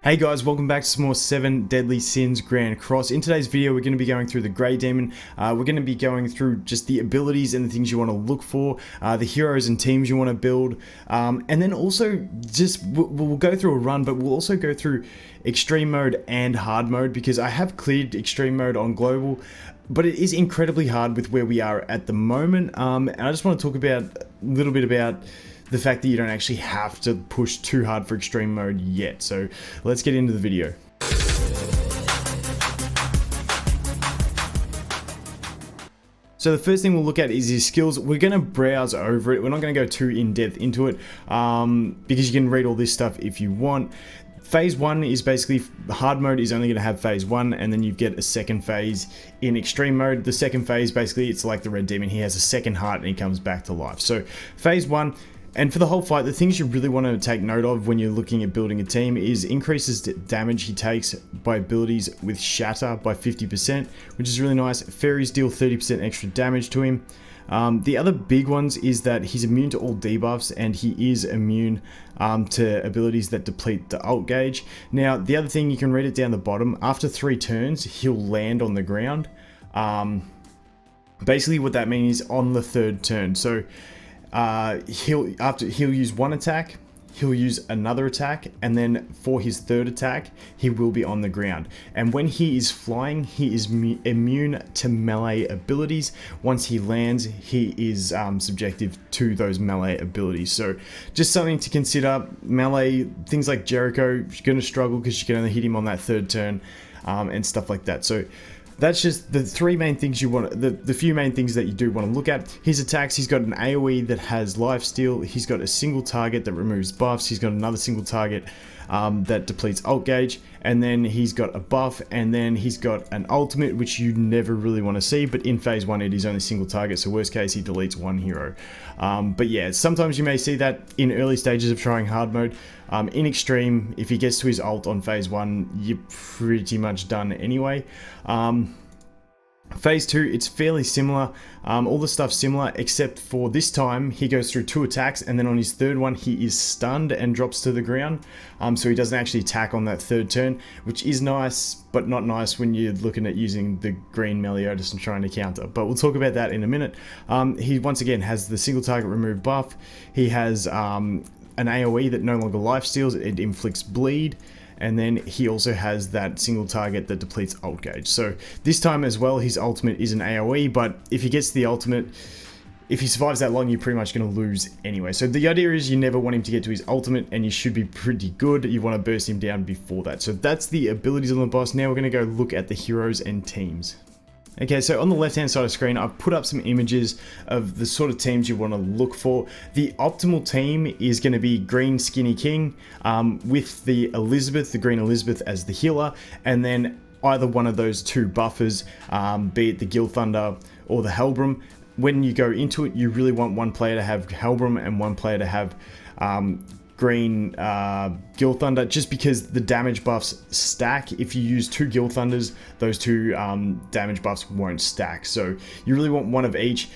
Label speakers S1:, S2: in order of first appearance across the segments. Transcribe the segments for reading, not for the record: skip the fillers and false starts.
S1: Hey guys, welcome back to some more 7 Deadly Sins Grand Cross. In today's video, we're going to be going through the Grey Demon. We're going to be going through just the abilities and the things you want to look for, the heroes and teams you want to build, and then also just we'll go through a run, but we'll also go through extreme mode and hard mode because I have cleared extreme mode on global, but it is incredibly hard with where we are at the moment. And I just want to talk about a little bit about the fact that you don't actually have to push too hard for extreme mode yet. So let's get into the video. So the first thing we'll look at is his skills. We're going to browse over it. We're not going to go too in depth into it because you can read all this stuff if you want. Phase 1 is basically, hard mode is only going to have phase 1, and then you get a second phase in extreme mode. The second phase, basically, it's like the Red Demon. He has a second heart and he comes back to life. So phase 1, and for the whole fight, the things you really want to take note of when you're looking at building a team is increases the damage he takes by abilities with Shatter by 50%, which is really nice. Fairies deal 30% extra damage to him. The other big ones is that he's immune to all debuffs, and he is immune to abilities that deplete the ult gauge. Now, the other thing, you can read it down the bottom. After 3 turns, he'll land on the ground. Basically, what that means is on the 3rd turn. So he'll use one attack, he'll use another attack, and then for his 3rd attack he will be on the ground. And when he is flying, he is immune to melee abilities. Once he lands, he is subjective to those melee abilities. So just something to consider. Melee things like Jericho, you're going to struggle because you can only hit him on that 3rd turn, and stuff like that. So that's just the 3 main things you want, the few main things that you do want to look at. His attacks, he's got an AoE that has lifesteal, he's got a single target that removes buffs, he's got another single target that depletes ult gauge, and then he's got a buff, and then he's got an ultimate, which you never really want to see, but in phase 1 it is only single target, so worst case he deletes 1 hero. But yeah, sometimes you may see that in early stages of trying hard mode. In extreme, if he gets to his ult on phase 1, you're pretty much done anyway. Phase 2, it's fairly similar. All the stuff's similar, except for this time he goes through 2 attacks, and then on his 3rd one he is stunned and drops to the ground. So he doesn't actually attack on that 3rd turn, which is nice, but not nice when you're looking at using the green Meliodas and trying to counter. But we'll talk about that in a minute. He once again has the single target remove buff. He has an AoE that no longer life steals, it inflicts bleed. And then he also has that single target that depletes ult gauge. So this time as well, his ultimate is an AoE, but if he gets to the ultimate, if he survives that long, you're pretty much going to lose anyway. So the idea is you never want him to get to his ultimate, and you should be pretty good. You want to burst him down before that. So that's the abilities on the boss. Now we're going to go look at the heroes and teams. Okay, so on the left hand side of the screen, I've put up some images of the sort of teams you want to look for. The optimal team is going to be Green Skinny King with the Elizabeth, the Green Elizabeth as the healer, and then either one of those 2 buffers, be it the Gil Thunder or the Helbram. When you go into it, you really want one player to have Helbram and one player to have Green Gil Thunder, just because the damage buffs stack. If you use 2 Gil Thunders, those 2 damage buffs won't stack. So you really want one of each.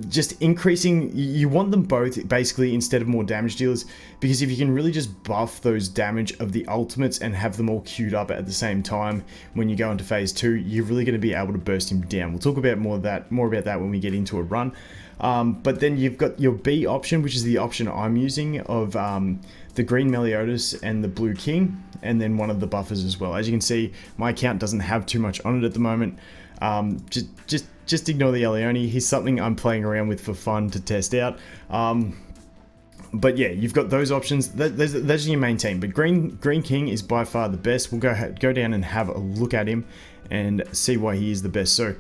S1: Just increasing, you want them both basically instead of more damage dealers, because if you can really just buff those damage of the ultimates and have them all queued up at the same time when you go into phase 2, you're really going to be able to burst him down. We'll talk about more about that when we get into a run. But then you've got your B option, which is the option I'm using of the green Meliodas and the blue King, and then one of the buffers as well. As you can see, my account doesn't have too much on it at the moment. Just ignore the Elione. He's something I'm playing around with for fun to test out. But yeah, you've got those options. Those are your main team. But Green King is by far the best. We'll go down and have a look at him and see why he is the best. So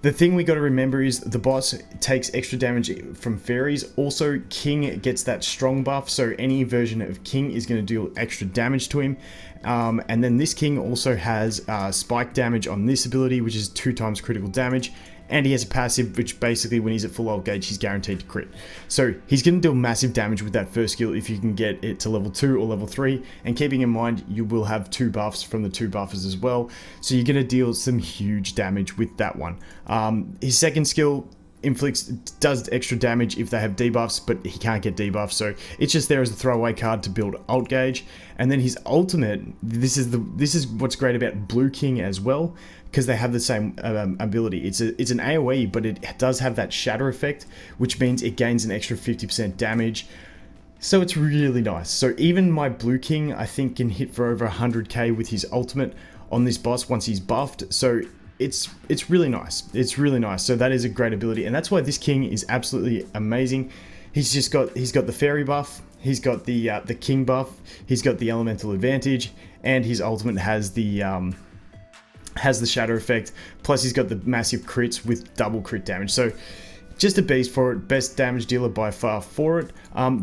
S1: the thing we got to remember is the boss takes extra damage from fairies. Also, King gets that strong buff, so any version of King is going to deal extra damage to him. And then this King also has spike damage on this ability, which is 2 times critical damage. And he has a passive, which basically when he's at full ult gauge, he's guaranteed to crit. So he's going to deal massive damage with that first skill if you can get it to level 2 or level 3. And keeping in mind, you will have 2 buffs from the 2 buffers as well. So you're going to deal some huge damage with that one. His second skill, does extra damage if they have debuffs, but he can't get debuffs, so it's just there as a throwaway card to build alt gauge. And then his ultimate, this is what's great about Blue King as well, because they have the same ability. It's an AoE, but it does have that shatter effect, which means it gains an extra 50% damage. So it's really nice. So even my Blue King, I think, can hit for over 100k with his ultimate on this boss once he's buffed. So it's really nice. It's really nice. So that is a great ability, and that's why this king is absolutely amazing. He's got the fairy buff, he's got the king buff, he's got the elemental advantage, and his ultimate has the shadow effect. Plus he's got the massive crits with double crit damage. So just a beast for it. Best damage dealer by far for it.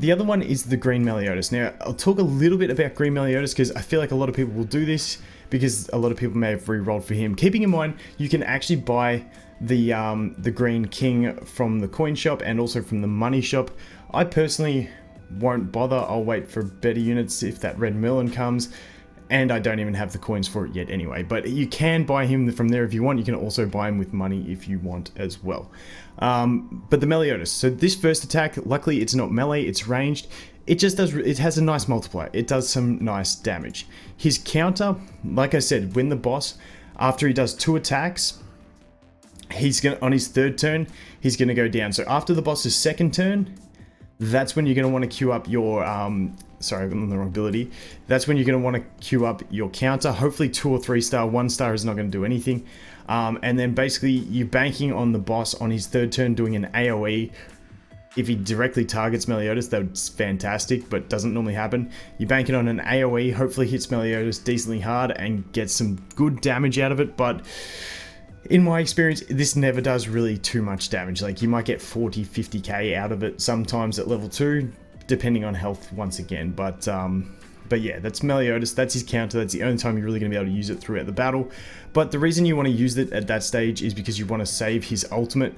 S1: The other one is the Green Meliodas. Now I'll talk a little bit about Green Meliodas because I feel like a lot of people will do this, because a lot of people may have re-rolled for him. Keeping in mind, you can actually buy the Green King from the coin shop and also from the money shop. I personally won't bother. I'll wait for better units if that red melon comes, and I don't even have the coins for it yet anyway. But you can buy him from there if you want. You can also buy him with money if you want as well. But the Meliodas, so this first attack, luckily it's not melee, it's ranged. It just does, it has a nice multiplier. It does some nice damage. His counter, like I said, when the boss, after he does 2 attacks, he's gonna, on his 3rd turn, he's gonna go down. So after the boss's 2nd turn, that's when you're gonna want to queue up your, sorry, I'm on the wrong ability. That's when you're gonna want to queue up your counter. Hopefully 2 or 3 star, 1 star is not gonna do anything. And then basically you're banking on the boss on his 3rd turn doing an AoE. If he directly targets Meliodas, that's fantastic, but doesn't normally happen. You bank it on an AoE, hopefully hits Meliodas decently hard and gets some good damage out of it, but in my experience, this never does really too much damage. Like, you might get 40, 50k out of it sometimes at level 2, depending on health once again. But yeah, that's Meliodas, that's his counter, that's the only time you're really going to be able to use it throughout the battle. But the reason you want to use it at that stage is because you want to save his ultimate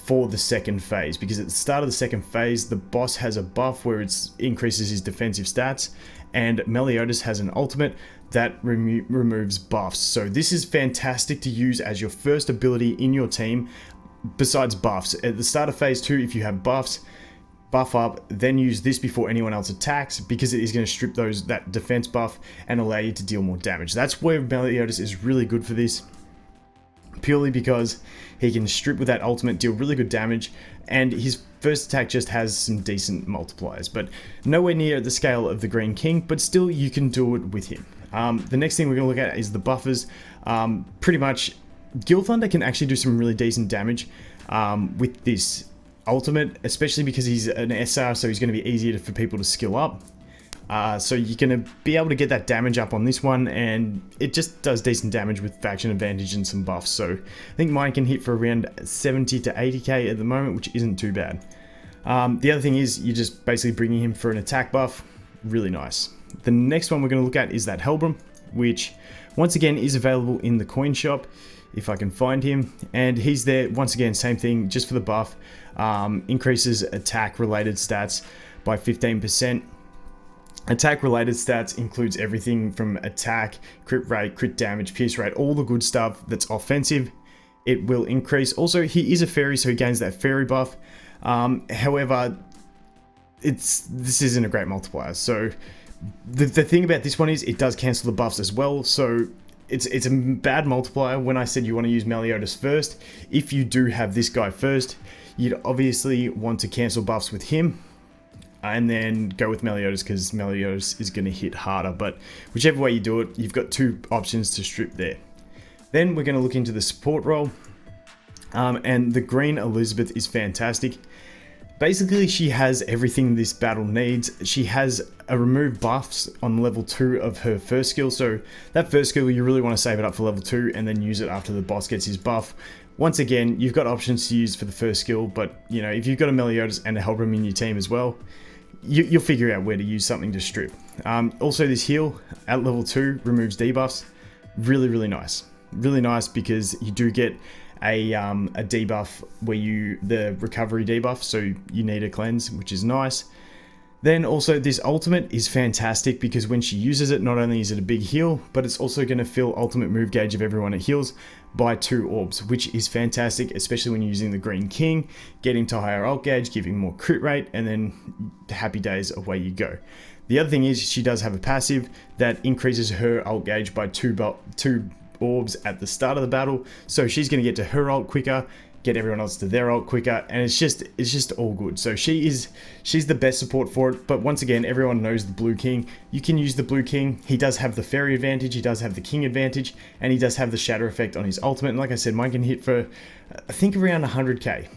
S1: for the 2nd phase, because at the start of the 2nd phase the boss has a buff where it increases his defensive stats, and Meliodas has an ultimate that removes buffs. So this is fantastic to use as your first ability in your team besides buffs. At the start of phase 2, if you have buffs, buff up, then use this before anyone else attacks, because it is going to strip that defense buff and allow you to deal more damage. That's where Meliodas is really good for this, purely because he can strip with that ultimate, deal really good damage, and his first attack just has some decent multipliers, but nowhere near the scale of the Green King, but still you can do it with him. The next thing we're going to look at is the buffers. Pretty much, Gil Thunder can actually do some really decent damage with this ultimate, especially because he's an SR, so he's going to be easier for people to skill up. So you're going to be able to get that damage up on this one, and it just does decent damage with faction advantage and some buffs. So I think mine can hit for around 70 to 80k at the moment, which isn't too bad. The other thing is you're just basically bringing him for an attack buff. Really nice. The next one we're going to look at is that Helbram, which once again is available in the coin shop if I can find him, and he's there once again, same thing, just for the buff. Increases attack related stats by 15%. Attack related stats includes everything from attack, crit rate, crit damage, pierce rate, all the good stuff that's offensive. It will increase. Also, he is a fairy, so he gains that fairy buff. However, this isn't a great multiplier. So the thing about this one is it does cancel the buffs as well. So it's a bad multiplier. When I said you want to use Meliodas first, if you do have this guy first, you'd obviously want to cancel buffs with him and then go with Meliodas, because Meliodas is going to hit harder. But whichever way you do it, you've got 2 options to strip there. Then we're going to look into the support role, and the Green Elizabeth is fantastic. Basically, she has everything this battle needs. She has a remove buffs on level 2 of her first skill. So that first skill, you really want to save it up for level 2 and then use it after the boss gets his buff. Once again, you've got options to use for the first skill, but you know, if you've got a Meliodas and a Helbram in your team as well, you'll figure out where to use something to strip. Also, this heal at level 2 removes debuffs. Really, really nice. Really nice, because you do get a debuff where the recovery debuff, so you need a cleanse, which is nice. Then also this ultimate is fantastic because when she uses it, not only is it a big heal, but it's also going to fill ultimate move gauge of everyone it heals by 2 orbs, which is fantastic, especially when you're using the Green King, getting to higher ult gauge, giving more crit rate, and then happy days, away you go. The other thing is she does have a passive that increases her ult gauge by 2 orbs at the start of the battle, so she's going to get to her ult quicker, get everyone else to their ult quicker, and it's just all good. So she's the best support for it. But once again, everyone knows the Blue King. You can use the Blue King. He does have the fairy advantage, he does have the king advantage, and he does have the shatter effect on his ultimate. And like I said, mine can hit for I think around 100k,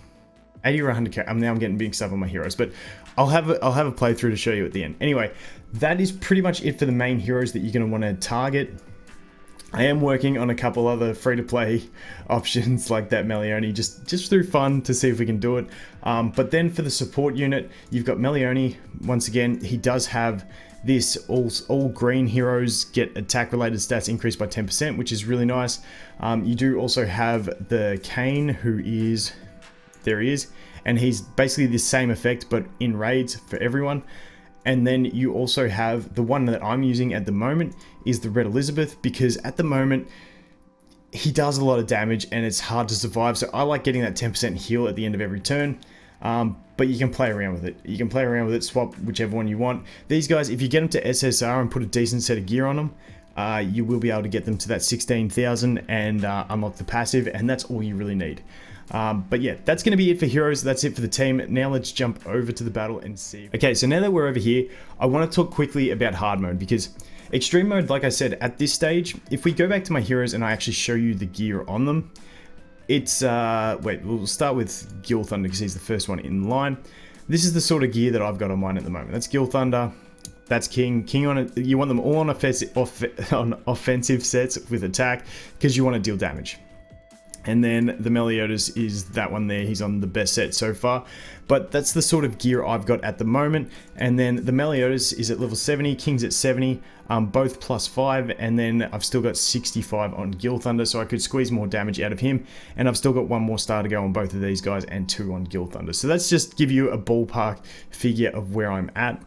S1: 80 or 100k. I'm getting big stuff on my heroes, but I'll have a playthrough to show you at the end. Anyway, that is pretty much it for the main heroes that you're going to want to target. I am working on a couple other free-to-play options like that Melione, just through fun to see if we can do it. But then for the support unit, you've got Melione. Once again, he does have this all green heroes get attack-related stats increased by 10%, which is really nice. You do also have the Kane, who is, there he is, and he's basically the same effect but in raids for everyone. And then you also have the one that I'm using at the moment is the Red Elizabeth, because at the moment he does a lot of damage and it's hard to survive. So I like getting that 10% heal at the end of every turn. But you can play around with it. You can play around with it, swap whichever one you want. These guys, if you get them to SSR and put a decent set of gear on them, you will be able to get them to that 16,000 and unlock the passive, and that's all you really need. But yeah, that's going to be it for heroes. That's it for the team. Now let's jump over to the battle and see. Okay, so now that we're over here, I want to talk quickly about hard mode, because extreme mode, like I said, at this stage, if we go back to my heroes and I actually show you the gear on them, it's, wait, we'll start with Gil Thunder because he's the first one in line. This is the sort of gear that I've got on mine at the moment. That's Gil Thunder. That's King on it. You want them all on offensive sets with attack because you want to deal damage. And then the Meliodas is that one there. He's on the best set so far. But that's the sort of gear I've got at the moment. And then the Meliodas is at level 70. King's at 70. Both +5. And then I've still got 65 on Gil Thunder. So I could squeeze more damage out of him. And I've still got 1 more star to go on both of these guys. And 2 on Gil Thunder. So that's just give you a ballpark figure of where I'm at.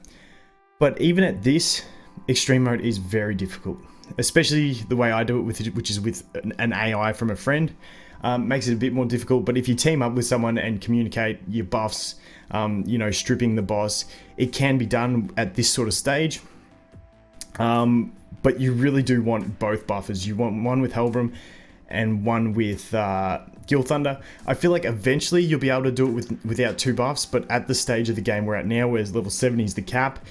S1: But even at this, extreme mode is very difficult. Especially the way I do it, which is with an AI from a friend. Makes it a bit more difficult, but if you team up with someone and communicate your buffs, you know, stripping the boss, it can be done at this sort of stage. But you really do want both buffers. You want one with Helbram and one with Gil Thunder. I feel like eventually you'll be able to do it without 2 buffs, but at the stage of the game we're at now, where level 70 is the cap,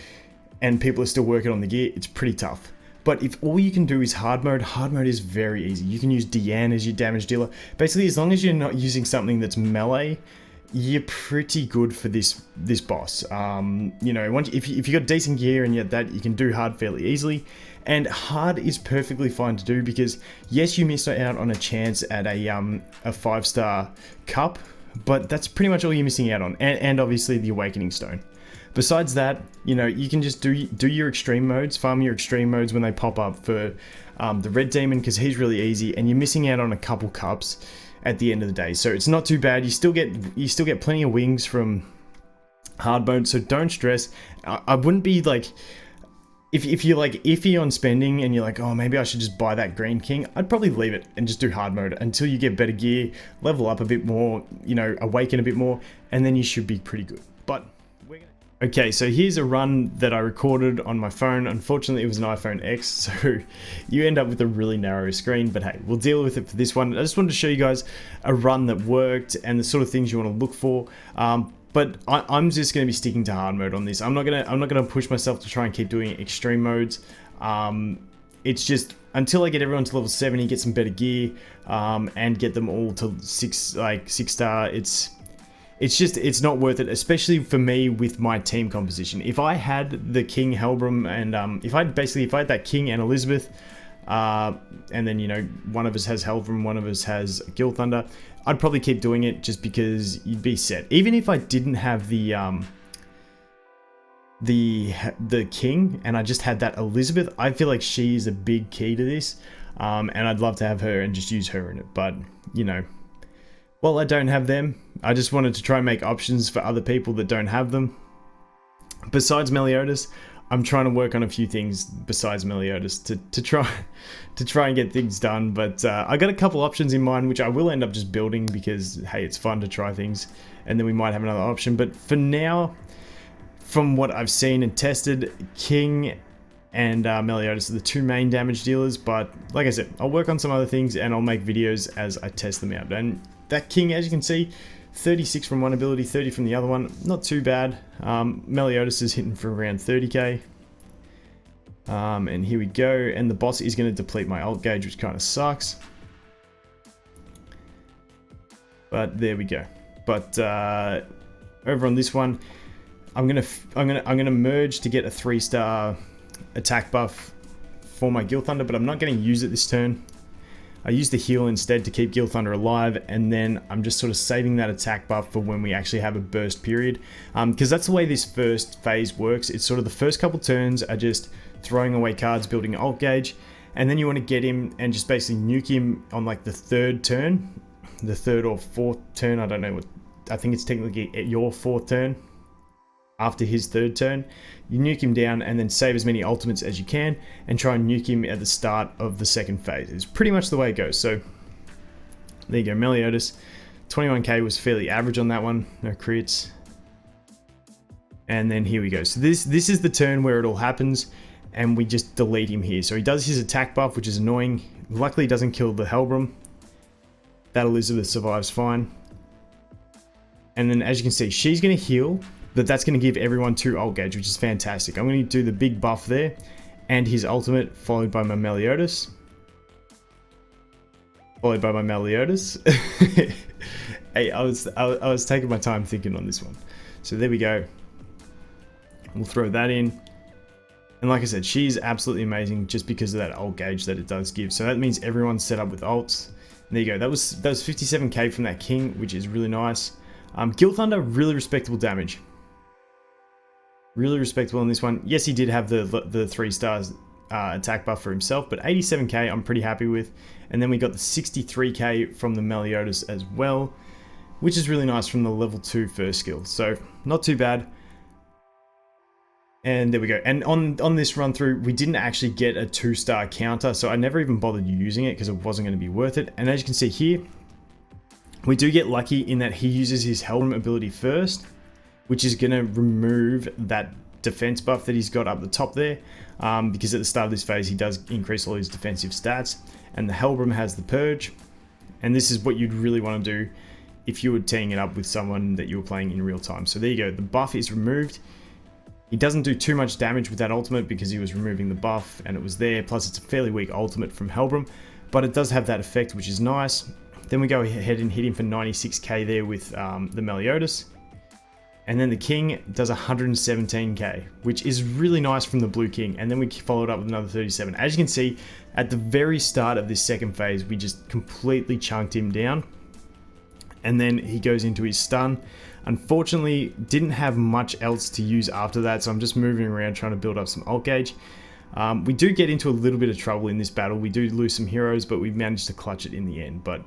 S1: and people are still working on the gear, it's pretty tough. But if all you can do is hard mode is very easy. You can use Diane as your damage dealer. Basically, as long as you're not using something that's melee, you're pretty good for this boss. You know, if you got decent gear and yet that, you can do hard fairly easily. And hard is perfectly fine to do because, yes, you miss out on a chance at a 5-star cup, but that's pretty much all you're missing out on. And obviously the Awakening Stone. Besides that, you know, you can just do your extreme modes, farm your extreme modes when they pop up for the Red Demon, because he's really easy, and you're missing out on a couple cups at the end of the day. So it's not too bad. You still get plenty of wings from hard mode, so don't stress. I wouldn't be like, if you're like iffy on spending and you're like, oh, maybe I should just buy that Green King, I'd probably leave it and just do hard mode until you get better gear, level up a bit more, you know, awaken a bit more, and then you should be pretty good. But okay, so here's a run that I recorded on my phone. Unfortunately, it was an iPhone X, so you end up with a really narrow screen, but hey, we'll deal with it for this one. I just wanted to show you guys a run that worked and the sort of things you want to look for. But I'm just going to be sticking to hard mode on this. I'm not gonna push myself to try and keep doing extreme modes. It's just until I get everyone to level 70, get some better gear, and get them all to 6-star. It's not worth it, especially for me with my team composition. If I had the King Helbram and if I had that King and Elizabeth, and then, you know, one of us has Helbram, one of us has Gil Thunder, I'd probably keep doing it just because you'd be set. Even if I didn't have the King and I just had that Elizabeth, I feel like she is a big key to this, and I'd love to have her and just use her in it. But, you know, well, I don't have them. I just wanted to try and make options for other people that don't have them. Besides Meliodas, I'm trying to work on a few things besides Meliodas to try and get things done. But I got a couple options in mind, which I will end up just building because, hey, it's fun to try things, and then we might have another option. But for now, from what I've seen and tested, King and Meliodas are the two main damage dealers. But like I said, I'll work on some other things and I'll make videos as I test them out. And that King, as you can see, 36 from one ability, 30 from the other one. Not too bad. Meliodas is hitting for around 30k. And here we go. And the boss is going to deplete my ult gauge, which kind of sucks. But there we go. But over on this one, I'm gonna merge to get a 3-star attack buff for my Gil Thunder, but I'm not going to use it this turn. I used the heal instead to keep Gil Thunder alive, and then I'm just sort of saving that attack buff for when we actually have a burst period. Because that's the way this first phase works. It's sort of the first couple turns are just throwing away cards, building ult gauge, and then you want to get him and just basically nuke him on like the third turn. The third or fourth turn, I don't know what, I think it's technically at your fourth turn. After his third turn, you nuke him down and then save as many ultimates as you can and try and nuke him at the start of the second phase. It's pretty much the way it goes. So there you go, Meliodas. 21k was fairly average on that one, no crits. And then here we go. So this is the turn where it all happens, and we just delete him here. So he does his attack buff, which is annoying. Luckily he doesn't kill the Hellbrum. That Elizabeth survives fine. And then as you can see, she's going to heal. But that's going to give everyone 2 ult gauge, which is fantastic. I'm going to do the big buff there and his ultimate, followed by my Meliodas. Followed by my Meliodas. Hey, I was taking my time thinking on this one. So there we go. We'll throw that in. And like I said, she's absolutely amazing just because of that ult gauge that it does give. So that means everyone's set up with ults. And there you go. That was 57k from that King, which is really nice. Gil Thunder, really respectable damage. Really respectable on this one. Yes, he did have the 3 stars attack buff for himself, but 87k I'm pretty happy with. And then we got the 63k from the Meliodas as well, which is really nice from the level 2 first skill. So not too bad. And there we go. And on this run through, we didn't actually get a 2-star counter, so I never even bothered using it because it wasn't going to be worth it. And as you can see here, we do get lucky in that he uses his Hellbrum ability first, which is going to remove that defense buff that he's got up the top there, because at the start of this phase he does increase all his defensive stats, and the Hellbrum has the Purge, and this is what you'd really want to do if you were teeing it up with someone that you were playing in real time. So there you go, the buff is removed. He doesn't do too much damage with that ultimate because he was removing the buff and it was there, plus it's a fairly weak ultimate from Hellbrum, but it does have that effect, which is nice. Then we go ahead and hit him for 96k there with the Meliodas. And then the King does 117k, which is really nice from the Blue King. And then we followed up with another 37. As you can see, at the very start of this second phase, we just completely chunked him down. And then he goes into his stun. Unfortunately, didn't have much else to use after that, so I'm just moving around trying to build up some ult gauge. We do get into a little bit of trouble in this battle. We do lose some heroes, but we managed to clutch it in the end. But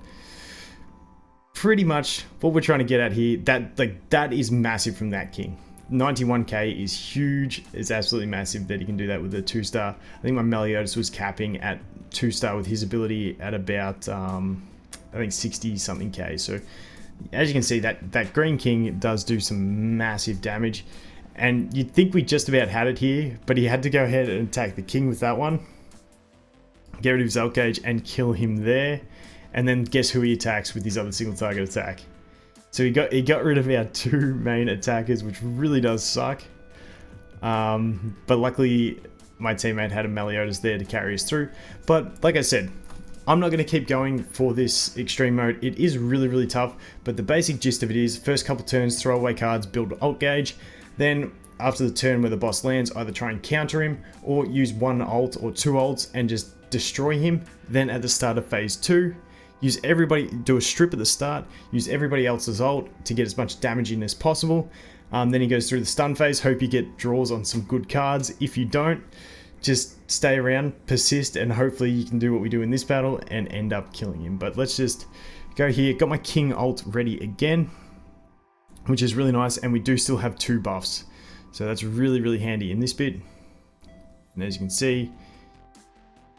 S1: pretty much what we're trying to get at here, that is massive from that King. 91k is huge. It's absolutely massive that he can do that with a 2-star. I think my Meliodas was capping at 2-star with his ability at about I think 60 something k. So as you can see, that Green King does do some massive damage, and you'd think we just about had it here, but he had to go ahead and attack the King with that one, get rid of his ult gauge and kill him there. And then guess who he attacks with his other single target attack. So he got rid of our 2 main attackers, which really does suck. But luckily my teammate had a Meliodas there to carry us through. But like I said, I'm not going to keep going for this extreme mode. It is really, really tough, but the basic gist of it is first couple turns, throw away cards, build ult gauge. Then after the turn where the boss lands, either try and counter him or use 1 ult or 2 ults and just destroy him. Then at the start of phase 2, use everybody, do a strip at the start, use everybody else's ult to get as much damage in as possible. Then he goes through the stun phase, hope you get draws on some good cards. If you don't, just stay around, persist, and hopefully you can do what we do in this battle and end up killing him. But let's just go here. Got my King ult ready again, which is really nice, and we do still have 2 buffs. So that's really, really handy in this bit. And as you can see,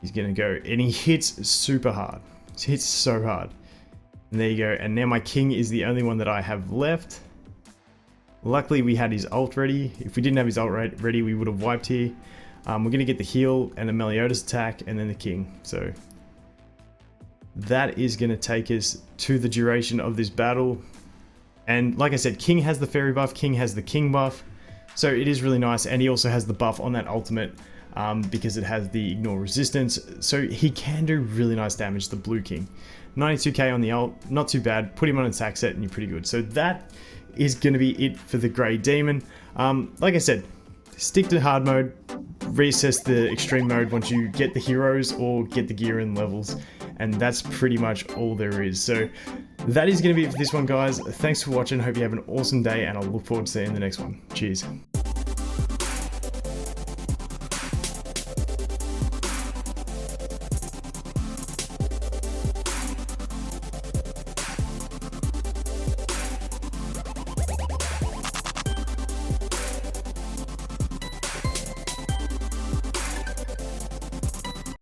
S1: he's gonna go, and he hits super hard. He hits so hard. And there you go. And now my king is the only one that I have left. Luckily, we had his ult ready. If we didn't have his ult ready, we would have wiped here. We're gonna get the heal and a Meliodas attack, and then the king. So that is gonna take us to the duration of this battle. And like I said, king has the fairy buff, king has the king buff. So it is really nice, and he also has the buff on that ultimate. Because it has the ignore resistance, so he can do really nice damage, the blue king. 92k on the ult, not too bad. Put him on an attack set and you're pretty good. So that is going to be it for the Grey Demon. Like I said, stick to hard mode, reassess the extreme mode once you get the heroes or get the gear and levels, and that's pretty much all there is. So that is going to be it for this one, guys. Thanks for watching. Hope you have an awesome day, and I'll look forward to seeing you in the next one. Cheers.